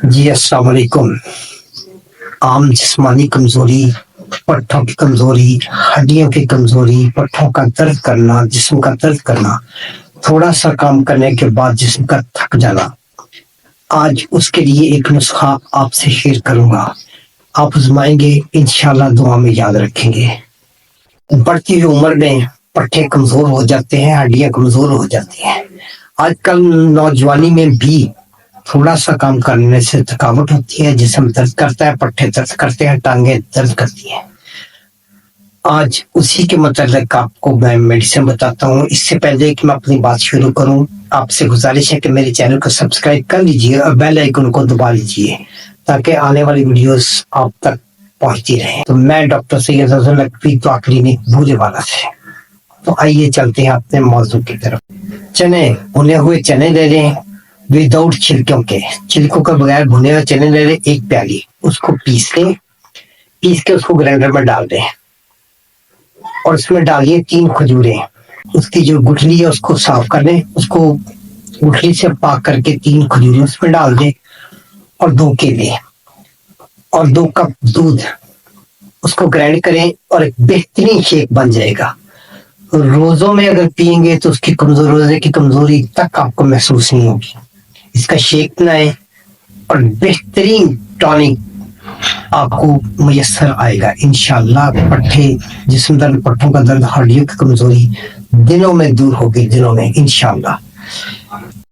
جی السلام علیکم۔ عام جسمانی کمزوری، پٹھوں کی کمزوری، ہڈیوں کی کمزوری، پٹھوں کا درد کرنا، جسم کا درد کرنا، تھوڑا سا کام کرنے کے بعد جسم کا تھک جانا، آج اس کے لیے ایک نسخہ آپ سے شیئر کروں گا۔ آپ آزمائیں گے، انشاءاللہ دعا میں یاد رکھیں گے۔ بڑھتی ہوئی عمر میں پٹھے کمزور ہو جاتے ہیں، ہڈیاں کمزور ہو جاتی ہیں۔ آج کل نوجوانی میں بھی تھوڑا سا کام کرنے سے تھکاوٹ ہوتی ہے، جسم درد کرتا ہے، پٹھے درد کرتے ہیں، ٹانگیں درد کرتی ہیں۔ آج اسی کے متعلق آپ کو میں میڈیسن بتاتا ہوں۔ اس سے پہلے کہ میں اپنی بات شروع کروں، آپ سے گزارش ہے کہ میرے چینل کو سبسکرائب کر لیجئے اور بیل آئیکن کو دبا لیجئے تاکہ آنے والی ویڈیوز آپ تک پہنچتی رہیں۔ تو میں ڈاکٹر سید افضل نقوی دعا کلینک بھولے والا سے۔ تو آئیے چلتے ہیں اپنے موضوع کی طرف۔ چنے، بھنے ہوئے چنے لے لیں وداؤٹ چھلکوں کے، چھلکوں کے بغیر بھنے ہوئے چنے لے لیں 1 پیالی، اس کو پیس لیں، پیس کے اس کو گرائنڈر میں ڈال دیں اور اس میں ڈالیے 3 کھجوریں۔ اس کی جو گٹھلی ہے اس کو صاف کر لیں، اس کو گٹھلی سے پاک کر کے 3 کھجوریں اس میں ڈال دیں اور 2 کیلے اور 2 کپ دودھ، اس کو گرائنڈ کریں اور ایک بہترین شیک بن جائے گا۔ روزوں میں اگر پئیں گے تو اس کی روزے کی کمزوری تک آپ کو محسوس نہیں ہوگی۔ اس کا شیک بنائیں اور بہترین ٹانک آپ کو میسر آئے گا انشاءاللہ۔ پٹھے، جسم درد، پٹھوں کا درد، ہڈیوں کی کمزوری دنوں میں دور ہوگی، دنوں میں انشاءاللہ۔